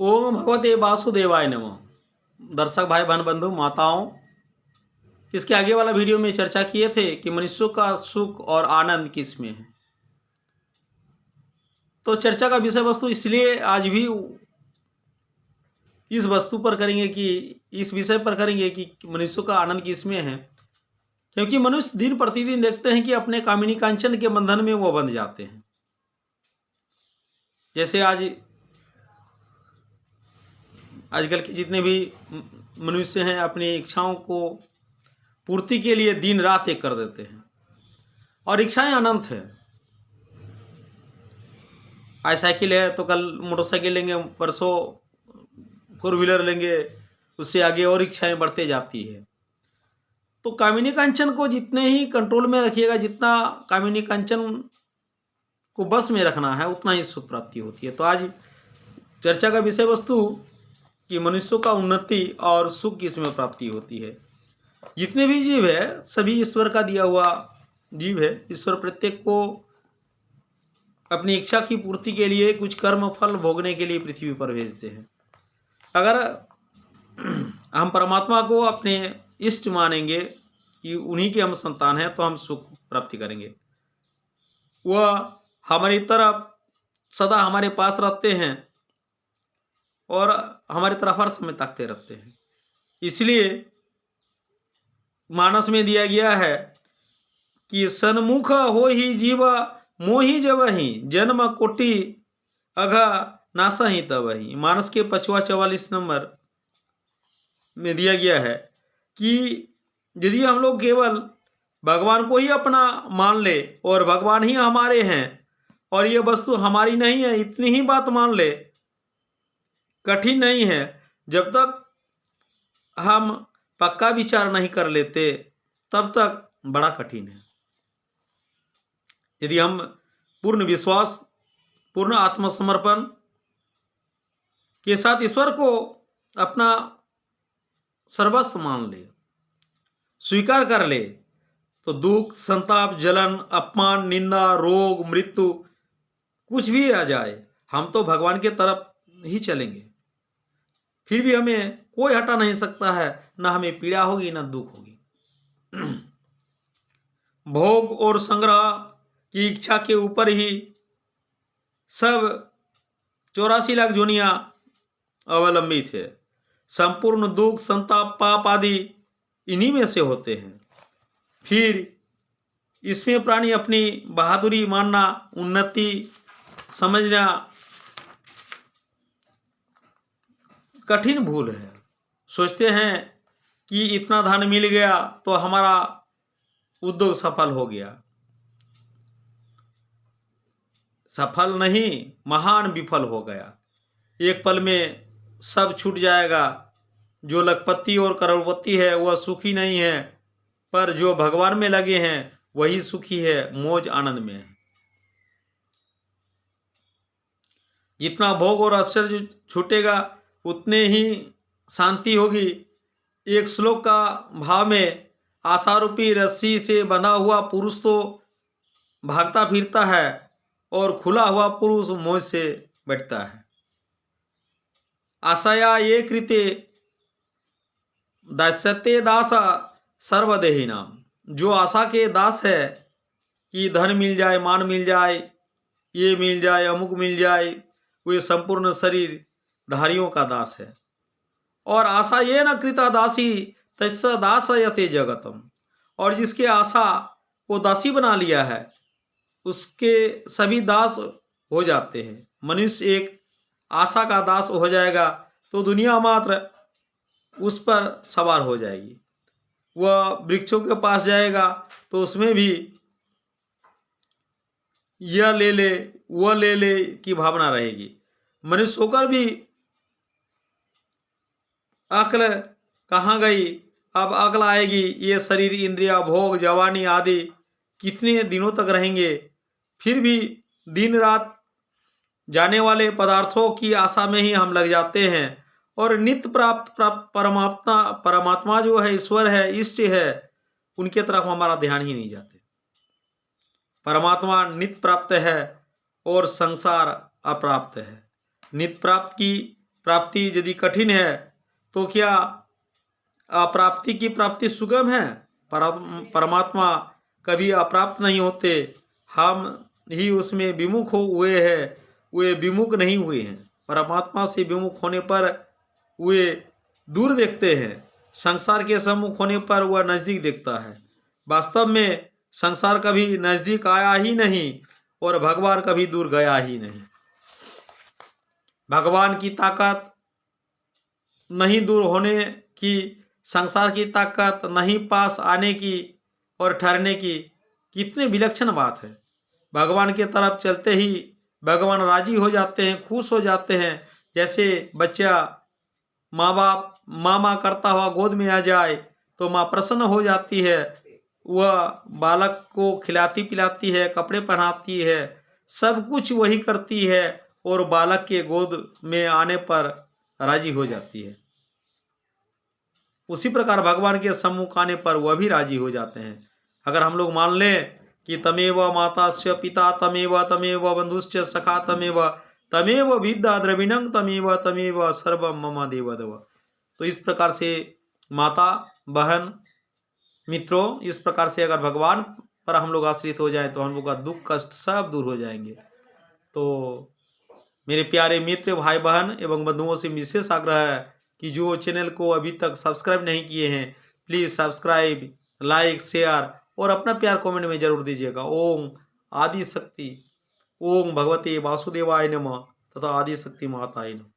ओम भगवते वासुदेवाय नमः। दर्शक भाई बहन बंधु माताओं, इसके आगे वाला वीडियो में चर्चा किए थे कि मनुष्यों का सुख और आनंद किस में है। तो चर्चा का विषय वस्तु इसलिए आज भी इस वस्तु पर करेंगे कि इस विषय पर करेंगे कि मनुष्यों का आनंद किस में है, क्योंकि मनुष्य दिन प्रतिदिन देखते हैं कि अपने कामिनी कांचन के बंधन में वो बंध जाते हैं। जैसे आजकल के जितने भी मनुष्य हैं अपनी इच्छाओं को पूर्ति के लिए दिन रात एक कर देते हैं और इच्छाएं अनंत है। आज साइकिल है तो कल मोटरसाइकिल लेंगे, परसों फोर व्हीलर लेंगे, उससे आगे और इच्छाएं बढ़ते जाती है। तो कामिनी कांचन को जितने ही कंट्रोल में रखिएगा, जितना कामिनी कांचन को बस में रखना है, उतना ही सुख प्राप्ति होती है। तो आज चर्चा का विषय वस्तु कि मनुष्यों का उन्नति और सुख किसमें प्राप्ति होती है। जितने भी जीव है सभी ईश्वर का दिया हुआ जीव है। ईश्वर प्रत्येक को अपनी इच्छा की पूर्ति के लिए कुछ कर्म फल भोगने के लिए पृथ्वी पर भेजते हैं। अगर हम परमात्मा को अपने इष्ट मानेंगे कि उन्हीं के हम संतान हैं, तो हम सुख प्राप्ति करेंगे। वह हमारी तरफ सदा हमारे पास रहते हैं और हमारी तरफ हर समय ताकते रहते हैं। इसलिए मानस में दिया गया है कि सन्मुख हो ही जीव मोहि जबहि जन्म कोटि अघा नासा ही तबहि। मानस के 44 नंबर में दिया गया है कि यदि हम लोग केवल भगवान को ही अपना मान ले और भगवान ही हमारे हैं और ये वस्तु हमारी नहीं है, इतनी ही बात मान ले, कठिन नहीं है। जब तक हम पक्का विचार नहीं कर लेते तब तक बड़ा कठिन है। यदि हम पूर्ण विश्वास, पूर्ण आत्मसमर्पण के साथ ईश्वर को अपना सर्वस्व मान ले, स्वीकार कर ले, तो दुख, संताप, जलन, अपमान, निंदा, रोग, मृत्यु कुछ भी आ जाए, हम तो भगवान के तरफ ही चलेंगे। फिर भी हमें कोई हटा नहीं सकता है, ना हमें पीड़ा होगी ना दुख होगी। भोग और संग्रह की इच्छा के ऊपर ही सब 84 लाख जोनियां अवलंबित है। संपूर्ण दुख, संताप, पाप आदि इन्हीं में से होते हैं। फिर इसमें प्राणी अपनी बहादुरी मानना, उन्नति समझना कठिन भूल है। सोचते हैं कि इतना धन मिल गया तो हमारा उद्योग सफल हो गया। सफल नहीं, महान विफल हो गया। एक पल में सब छूट जाएगा। जो लखपति और करोड़पति है वह सुखी नहीं है, पर जो भगवान में लगे हैं वही सुखी है, मौज आनंद में है। जितना भोग और आश्चर्य छूटेगा उतने ही शांति होगी। एक श्लोक का भाव में आशारूपी रस्सी से बंधा हुआ पुरुष तो भागता फिरता है और खुला हुआ पुरुष मौज से बैठता है। आशया ये कृते दास्यते दास सर्वदेही नाम। जो आशा के दास है कि धन मिल जाए, मान मिल जाए, ये मिल जाए, अमुक मिल जाए, वे संपूर्ण शरीर धारियों का दास है। और आशा ये न कृता दासी तस्य दासयते जगतम। और जिसके आशा को दासी बना लिया है उसके सभी दास हो जाते हैं। मनुष्य एक आशा का दास हो जाएगा तो दुनिया मात्र उस पर सवार हो जाएगी। वह वृक्षों के पास जाएगा तो उसमें भी यह ले ले वह ले ले की भावना रहेगी। मनुष्य होकर भी अक्ल कहाँ गई, अब अक्ल आएगी। ये शरीर, इंद्रिया, भोग, जवानी आदि कितने दिनों तक रहेंगे। फिर भी दिन रात जाने वाले पदार्थों की आशा में ही हम लग जाते हैं और नित्य प्राप्त परमात्मा जो है, ईश्वर है, इष्ट है, उनके तरफ हमारा ध्यान ही नहीं जाते। परमात्मा नित्य प्राप्त है और संसार अप्राप्त है। नित्य प्राप्त की प्राप्ति यदि कठिन है तो क्या अप्राप्ति की प्राप्ति सुगम है? परमात्मा कभी अप्राप्त नहीं होते, हम ही उसमें विमुख हुए हैं, वे विमुख नहीं हुए हैं। परमात्मा से विमुख होने पर वे दूर देखते हैं, संसार के सम्मुख होने पर वह नजदीक देखता है। वास्तव में संसार कभी नजदीक आया ही नहीं और भगवान कभी दूर गया ही नहीं। भगवान की ताकत नहीं दूर होने की, संसार की ताकत नहीं पास आने की और ठहरने की, कितने विलक्षण बात है। भगवान की तरफ चलते ही भगवान राजी हो जाते हैं, खुश हो जाते हैं। जैसे बच्चा माँ करता हुआ गोद में आ जाए तो माँ प्रसन्न हो जाती है, वह बालक को खिलाती पिलाती है, कपड़े पहनाती है, सब कुछ वही करती है और बालक के गोद में आने पर राजी हो जाती है। उसी प्रकार भगवान के सम्मुख आने पर वह भी राजी हो जाते हैं। अगर हम लोग मान लें कि तमेव मातास्य पिता तमेव तमेव बंधुश्च सखा तमेव विद्या द्रविणं तमेव सर्वं मम देवदेव। तो इस प्रकार से माता, बहन, मित्रों, इस प्रकार से अगर भगवान पर हम लोग आश्रित हो जाएं तो हम लोग का दुख कष्ट सब दूर हो जाएंगे। तो मेरे प्यारे मित्र, भाई बहन एवं बंधुओं से विशेष आग्रह है कि जो चैनल को अभी तक सब्सक्राइब नहीं किए हैं, प्लीज़ सब्सक्राइब, लाइक, शेयर और अपना प्यार कमेंट में जरूर दीजिएगा। ओम आदि शक्ति, ओम भगवते वासुदेवाय नमः तथा आदि शक्ति माताय नमः।